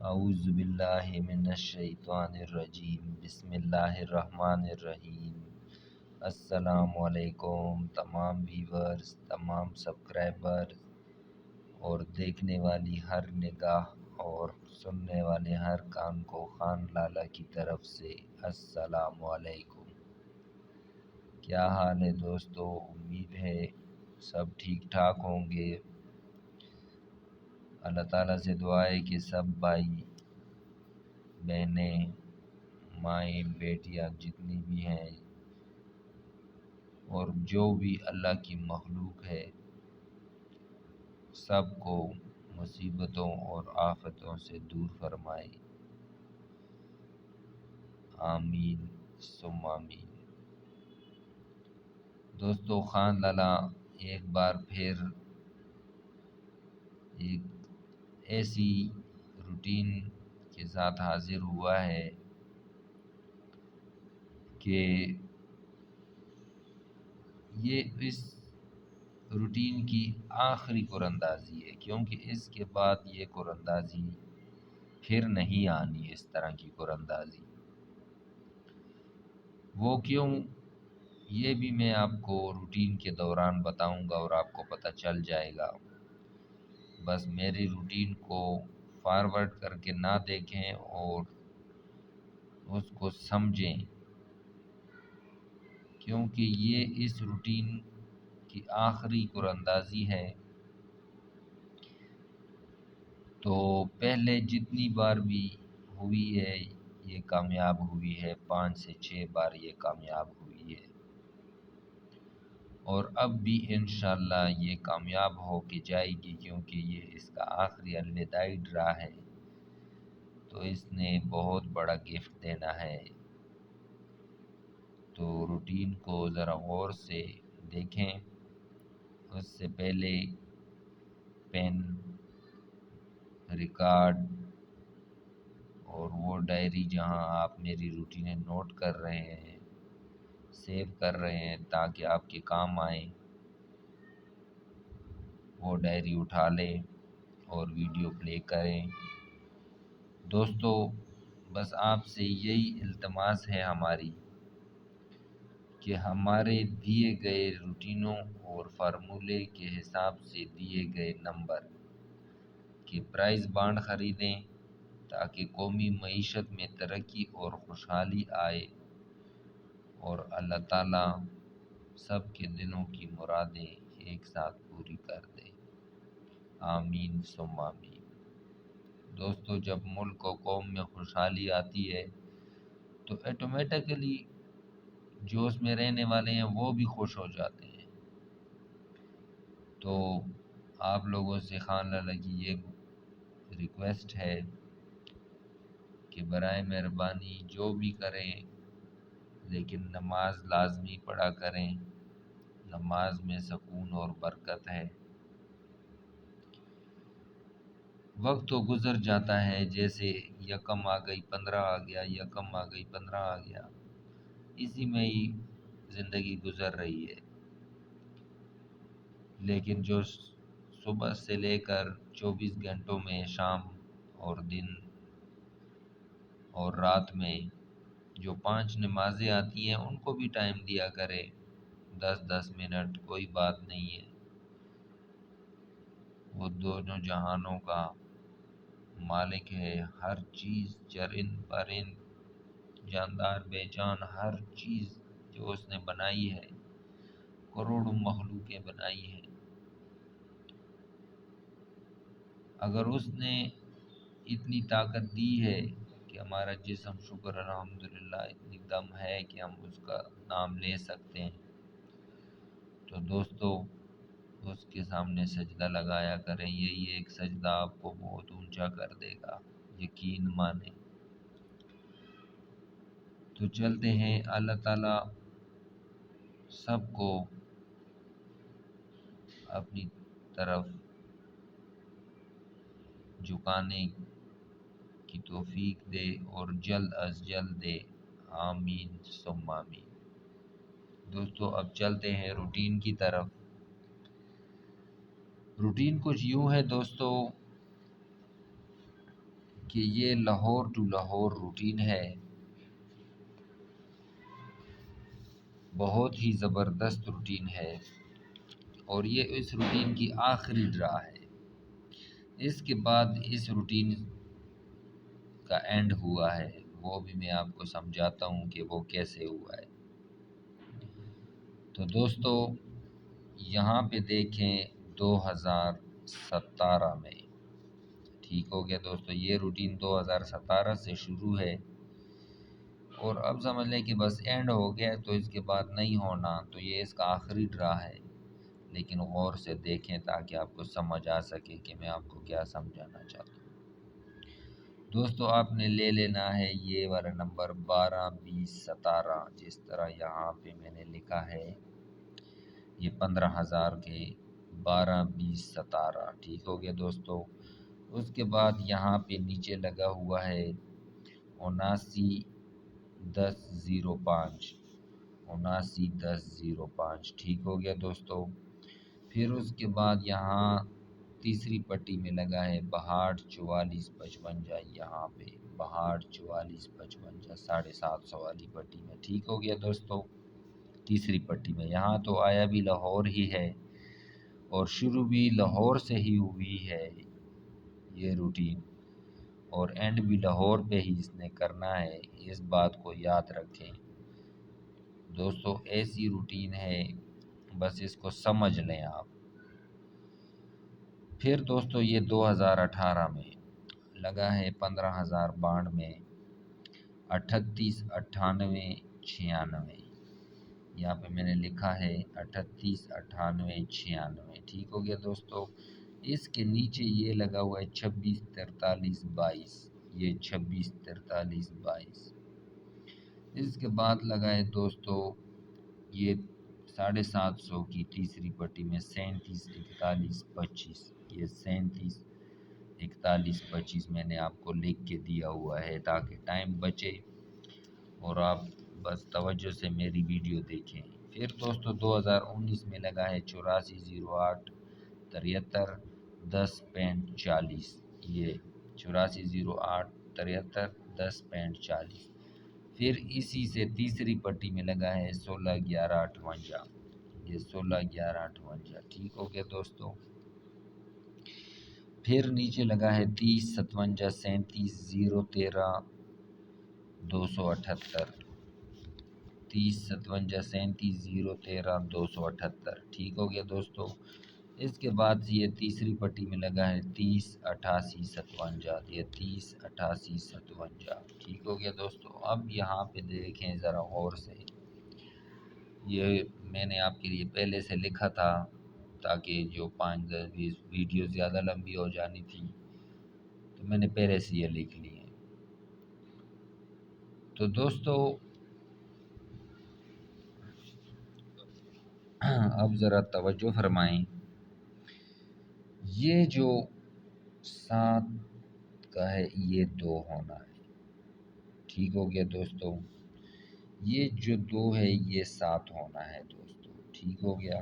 اعوذ باللہ من الشیطان الرجیم، بسم اللہ الرحمن الرحیم۔ السلام علیکم تمام ویورز، تمام سبسکرائبرز اور دیکھنے والی ہر نگاہ اور سننے والے ہر کان کو خان لالا کی طرف سے السلام علیکم۔ کیا حال ہے دوستو؟ امید ہے سب ٹھیک ٹھاک ہوں گے۔ اللہ تعالیٰ سے دعا ہے کہ سب بھائی بہنیں، مائیں، بیٹیاں جتنی بھی ہیں اور جو بھی اللہ کی مخلوق ہے، سب کو مصیبتوں اور آفتوں سے دور فرمائے، آمین ثم آمین۔ دوستو، خان لالا ایک بار پھر ایک ایسی روٹین کے ساتھ حاضر ہوا ہے کہ یہ اس روٹین کی آخری قراندازی ہے، کیونکہ اس کے بعد یہ قراندازی پھر نہیں آنی۔ اس طرح کی قراندازی وہ کیوں، یہ بھی میں آپ کو روٹین کے دوران بتاؤں گا اور آپ کو پتہ چل جائے گا۔ بس میری روٹین کو فارورڈ کر کے نہ دیکھیں اور اس کو سمجھیں، کیونکہ یہ اس روٹین کی آخری قراندازی ہے۔ تو پہلے جتنی بار بھی ہوئی ہے یہ کامیاب ہوئی ہے، 5 سے 6 بار یہ کامیاب ہوئی ہے، اور اب بھی انشاءاللہ یہ کامیاب ہو کے جائے گی، کیونکہ یہ اس کا آخری الوداعی ڈرا ہے۔ تو اس نے بہت بڑا گفٹ دینا ہے، تو روٹین کو ذرا غور سے دیکھیں۔ اس سے پہلے پین، ریکارڈ اور وہ ڈائری جہاں آپ میری روٹینیں نوٹ کر رہے ہیں، سیو کر رہے ہیں تاکہ آپ کے کام آئیں، وہ ڈائری اٹھا لیں اور ویڈیو پلے کریں۔ دوستو، بس آپ سے یہی التماس ہے ہماری کہ ہمارے دیے گئے روٹینوں اور فارمولے کے حساب سے دیے گئے نمبر کے پرائز بانڈ خریدیں تاکہ قومی معیشت میں ترقی اور خوشحالی آئے اور اللہ تعالیٰ سب کے دلوں کی مرادیں ایک ساتھ پوری کر دے، آمین ثم آمین۔ دوستو، جب ملک و قوم میں خوشحالی آتی ہے تو ایٹومیٹکلی جو اس میں رہنے والے ہیں وہ بھی خوش ہو جاتے ہیں۔ تو آپ لوگوں سے خان لالا کی یہ ریکویسٹ ہے کہ برائے مہربانی جو بھی کریں لیکن نماز لازمی پڑھا کریں، نماز میں سکون اور برکت ہے۔ وقت تو گزر جاتا ہے، جیسے یکم آ گئی 15 آ گیا، یکم آ گئی 15 آ گیا، اسی میں ہی زندگی گزر رہی ہے۔ لیکن جو صبح سے لے کر 24 گھنٹوں میں شام اور دن اور رات میں جو 5 نمازیں آتی ہیں ان کو بھی ٹائم دیا کرے، 10-10 منٹ، کوئی بات نہیں ہے۔ وہ دونوں جہانوں کا مالک ہے، ہر چیز، چرند پرند، جاندار بے جان، ہر چیز جو اس نے بنائی ہے، کروڑوں مخلوقیں بنائی ہیں۔ اگر اس نے اتنی طاقت دی ہے کہ ہمارا جسم، شکر الحمدللہ، اتنی دم ہے کہ ہم اس کا نام لے سکتے ہیں، تو دوستو اس کے سامنے سجدہ لگایا کریں۔ یہی ایک سجدہ آپ کو بہت اونچا کر دے گا، یقین مانیں۔ تو چلتے ہیں، اللہ تعالیٰ سب کو اپنی طرف جھکانے کی توفیق دے اور جلد از جلد دے، آمین ثم آمین۔ دوستو، اب چلتے ہیں روٹین کی طرف۔ روٹین کچھ یوں ہے دوستو کہ یہ لاہور ٹو لاہور روٹین ہے، بہت ہی زبردست روٹین ہے، اور یہ اس روٹین کی آخری ڈرا ہے۔ اس کے بعد اس روٹین کا اینڈ ہوا ہے، وہ بھی میں آپ کو سمجھاتا ہوں کہ وہ کیسے ہوا ہے۔ تو دوستو یہاں پہ دیکھیں 2017 میں، ٹھیک ہو گیا دوستو، یہ روٹین 2017 سے شروع ہے، اور اب سمجھ لیں کہ بس اینڈ ہو گیا، تو اس کے بعد نہیں ہونا، تو یہ اس کا آخری ڈرا ہے۔ لیکن غور سے دیکھیں تاکہ آپ کو سمجھ آ سکے کہ میں آپ کو کیا سمجھانا چاہتا ہوں۔ دوستو آپ نے لے لینا ہے یہ والا نمبر 12 20 17، جس طرح یہاں پہ میں نے لکھا ہے، یہ 15,000 کے 12 20 17، ٹھیک ہو گیا دوستو۔ اس کے بعد یہاں پہ نیچے لگا ہوا ہے 79 10 05، 79 10 05، ٹھیک ہو گیا دوستو۔ پھر اس کے بعد یہاں تیسری پٹی میں لگا ہے 62 44 55، یہاں پہ 62 44 55 750 والی پٹی میں، ٹھیک ہو گیا دوستو۔ تیسری پٹی میں یہاں تو آیا بھی لاہور ہی ہے، اور شروع بھی لاہور سے ہی ہوئی ہے یہ روٹین، اور اینڈ بھی لاہور پہ ہی اس نے کرنا ہے، اس بات کو یاد رکھیں دوستو۔ ایسی روٹین ہے، بس اس کو سمجھ لیں آپ۔ پھر دوستو یہ 2018 میں لگا ہے 15,092، 38 98 96، یہاں پہ میں نے لکھا ہے 38 98 96، ٹھیک ہو گیا دوستو۔ اس کے نیچے یہ لگا ہوا ہے 26 43 22، یہ 26 43 22۔ اس کے بعد لگا ہے دوستو یہ 750 کی تیسری پٹی میں 37 41 25، یہ 37 41 25 میں نے آپ کو لکھ کے دیا ہوا ہے تاکہ ٹائم بچے اور آپ بس توجہ سے میری ویڈیو دیکھیں۔ پھر دوستو 2019 میں لگا ہے 84 08 73 10 40، یہ 84 08 73 10 40۔ پھر اسی سے تیسری پٹی میں لگا ہے 16 11 58، یہ 16 11 58، ٹھیک ہو گیا دوستو۔ پھر نیچے لگا ہے 30 57 37 013 278، 30 57 37 013 278، ٹھیک ہو گیا دوستو۔ اس کے بعد یہ تیسری پٹی میں لگا ہے 30 88 57، یہ 30 88 57، ٹھیک ہو گیا دوستو۔ اب یہاں پہ دیکھیں ذرا غور سے، یہ میں نے آپ کے لیے پہلے سے لکھا تھا تاکہ جو 5-10 ویڈیو زیادہ لمبی ہو جانی تھی، تو میں نے پہلے سے یہ لکھ لی ہے۔ تو دوستو اب ذرا توجہ فرمائیں، یہ جو 7 کا ہے یہ 2 ہونا ہے، ٹھیک ہو گیا دوستو۔ یہ جو 2 ہے یہ 7 ہونا ہے دوستو، ٹھیک ہو گیا۔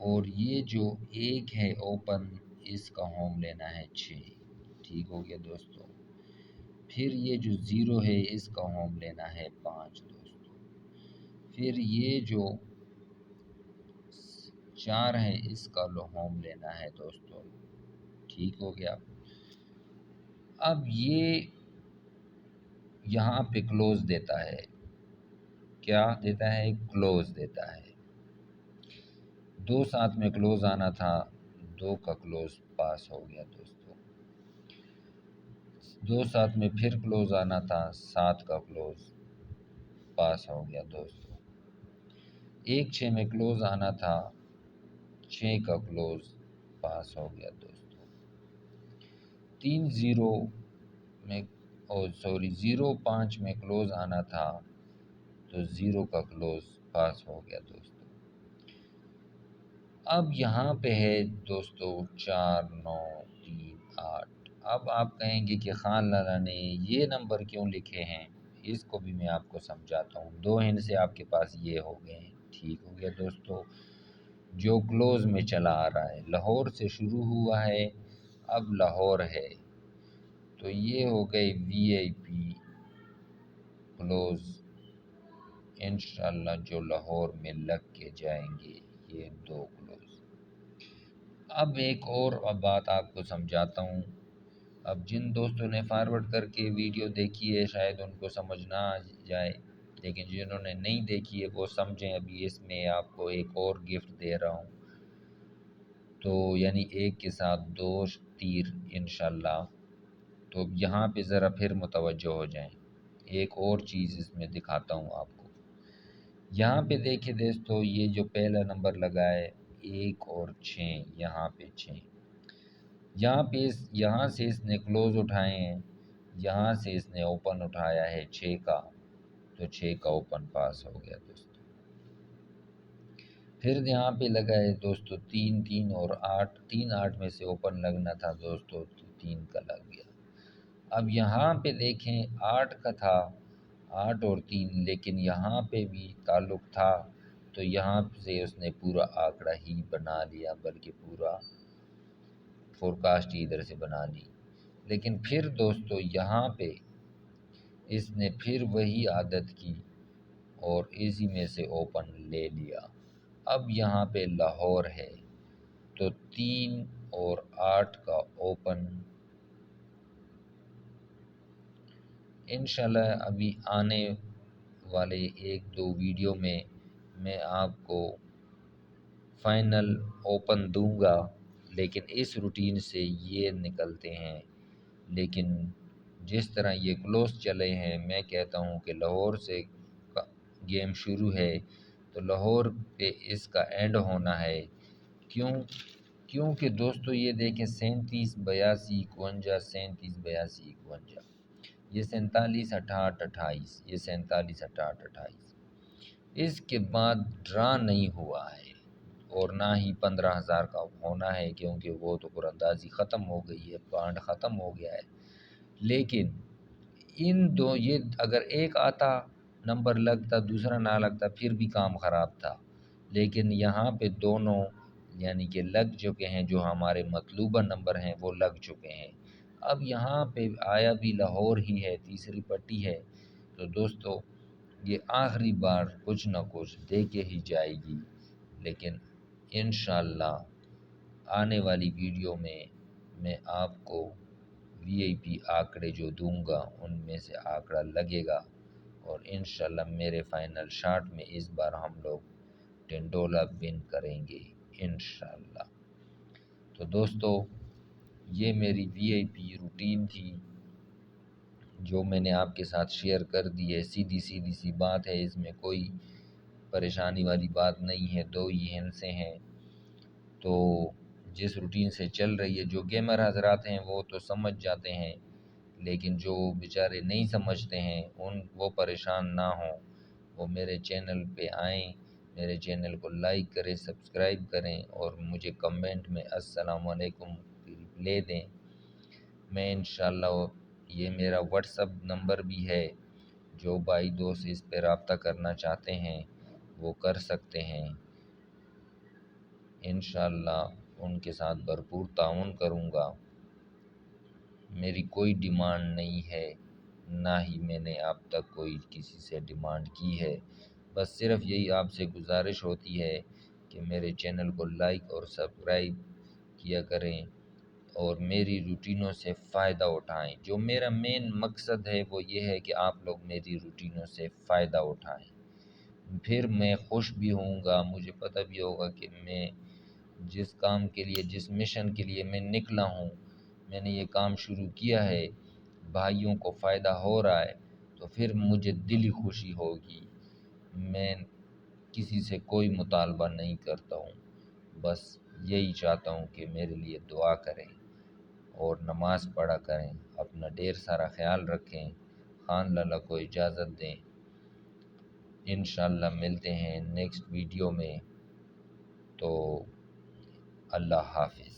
اور یہ جو 1 ہے اوپن، اس کا ہوم لینا ہے 6، ٹھیک ہو گیا دوستو۔ پھر یہ جو 0 ہے اس کا ہوم لینا ہے 5 دوستو۔ پھر یہ جو 4 ہے اس کا ہوم لینا ہے دوستو، ٹھیک ہو گیا۔ اب یہ یہاں پہ کلوز دیتا ہے، کیا دیتا ہے؟ کلوز دیتا ہے۔ 2 ساتھ میں کلوز آنا تھا، 2 کا کلوز پاس ہو گیا دوستو۔ 2 ساتھ میں پھر کلوز آنا تھا، 7 کا کلوز پاس ہو گیا دوستو۔ 1 6 میں کلوز آنا تھا، 6 کا کلوز پاس ہو گیا دوستو۔ 3 0 میں 0 5 میں کلوز آنا تھا، تو 0 کا کلوز پاس ہو گیا دوستو۔ اب یہاں پہ ہے دوستو 4 9 3 8۔ اب آپ کہیں گے کہ خان لالا نے یہ نمبر کیوں لکھے ہیں، اس کو بھی میں آپ کو سمجھاتا ہوں۔ 2 ہند سے آپ کے پاس یہ ہو گئے ہیں، ٹھیک ہو گیا دوستو۔ جو کلوز میں چلا آ رہا ہے، لاہور سے شروع ہوا ہے، اب لاہور ہے، تو یہ ہو گئے VIP کلوز انشاءاللہ جو لاہور میں لگ کے جائیں گے، یہ 2 کلوز۔ اب ایک اور بات آپ کو سمجھاتا ہوں۔ اب جن دوستوں نے فارورڈ کر کے ویڈیو دیکھی ہے شاید ان کو سمجھ نہ آ جائے، لیکن جنہوں نے نہیں دیکھی ہے وہ سمجھیں۔ ابھی اس میں آپ کو ایک اور گفٹ دے رہا ہوں، تو یعنی ایک کے ساتھ 2 تیر انشاءاللہ۔ تو یہاں پہ ذرا پھر متوجہ ہو جائیں۔ ایک اور چیز اس میں دکھاتا ہوں آپ کو۔ یہاں پہ دیکھیں دوستو، یہ جو پہلا نمبر لگا ہے 1 اور 6، یہاں پہ 6، یہاں سے اس نے کلوز اٹھائے ہیں، یہاں سے اس نے اوپن اٹھایا ہے 6 کا، تو 6 کا اوپن پاس ہو گیا دوستو۔ پھر یہاں پہ لگا ہے دوستو 3 3 اور 8، 3 8 میں سے اوپن لگنا تھا دوستو، تو 3 کا لگ گیا۔ اب یہاں پہ دیکھیں 8 کا تھا، 8 اور 3، لیکن یہاں پہ بھی تعلق تھا، تو یہاں سے اس نے پورا آنکڑا ہی بنا لیا، بلکہ پورا فورکاسٹ ہی ادھر سے بنا لی۔ لیکن پھر دوستو یہاں پہ اس نے پھر وہی عادت کی اور اسی میں سے اوپن لے لیا۔ اب یہاں پہ لاہور ہے، تو 3 اور 8 کا اوپن انشاءاللہ ابھی آنے والے 1-2 ویڈیو میں آپ کو فائنل اوپن دوں گا، لیکن اس روٹین سے یہ نکلتے ہیں۔ لیکن جس طرح یہ کلوز چلے ہیں، میں کہتا ہوں کہ لاہور سے گیم شروع ہے تو لاہور پہ اس کا اینڈ ہونا ہے۔ کیونکہ دوستو یہ دیکھیں 37 82 51، 37 82 51، یہ 47 68 28، یہ 47 68 28۔ اس کے بعد ڈرا نہیں ہوا ہے اور نہ ہی 15,000 کا ہونا ہے، کیونکہ وہ تو قرآن اندازی ختم ہو گئی ہے، بانڈ ختم ہو گیا ہے۔ لیکن یہ اگر ایک آتا نمبر لگتا، دوسرا نہ لگتا، پھر بھی کام خراب تھا۔ لیکن یہاں پہ دونوں یعنی کہ لگ چکے ہیں، جو ہمارے مطلوبہ نمبر ہیں وہ لگ چکے ہیں۔ اب یہاں پہ آیا بھی لاہور ہی ہے، تیسری پٹی ہے، تو دوستو یہ آخری بار کچھ نہ کچھ دے کے ہی جائے گی۔ لیکن انشاءاللہ آنے والی ویڈیو میں آپ کو VIP آنکڑے جو دوں گا ان میں سے آنکڑا لگے گا، اور انشاءاللہ میرے فائنل شاٹ میں اس بار ہم لوگ ٹنڈولا ون کریں گے انشاءاللہ۔ تو دوستو یہ میری VIP روٹین تھی جو میں نے آپ کے ساتھ شیئر کر دی ہے۔ سیدھی سی بات ہے، اس میں کوئی پریشانی والی بات نہیں ہے، 2 ہی ہندسے ہیں۔ تو جس روٹین سے چل رہی ہے، جو گیمر حضرات ہیں وہ تو سمجھ جاتے ہیں، لیکن جو بیچارے نہیں سمجھتے ہیں وہ پریشان نہ ہوں، وہ میرے چینل پہ آئیں، میرے چینل کو لائک کریں، سبسکرائب کریں، اور مجھے کمنٹ میں السلام علیکم رپلے دیں۔ میں انشاءاللہ یہ میرا واٹس اپ نمبر بھی ہے، جو بھائی دوست اس پہ رابطہ کرنا چاہتے ہیں وہ کر سکتے ہیں۔ انشاءاللہ ان کے ساتھ بھرپور تعاون کروں گا۔ میری کوئی ڈیمانڈ نہیں ہے، نہ ہی میں نے اب تک کوئی کسی سے ڈیمانڈ کی ہے۔ بس صرف یہی آپ سے گزارش ہوتی ہے کہ میرے چینل کو لائک اور سبسکرائب کیا کریں اور میری روٹینوں سے فائدہ اٹھائیں۔ جو میرا مین مقصد ہے وہ یہ ہے کہ آپ لوگ میری روٹینوں سے فائدہ اٹھائیں۔ پھر میں خوش بھی ہوں گا، مجھے پتہ بھی ہوگا کہ میں جس کام کے لیے، جس مشن کے لیے میں نکلا ہوں، میں نے یہ کام شروع کیا ہے، بھائیوں کو فائدہ ہو رہا ہے، تو پھر مجھے دلی خوشی ہوگی۔ میں کسی سے کوئی مطالبہ نہیں کرتا ہوں، بس یہی چاہتا ہوں کہ میرے لیے دعا کریں اور نماز پڑھا کریں، اپنا ڈھیر سارا خیال رکھیں، خان لالا کو اجازت دیں۔ انشاءاللہ ملتے ہیں نیکسٹ ویڈیو میں، تو اللہ حافظ۔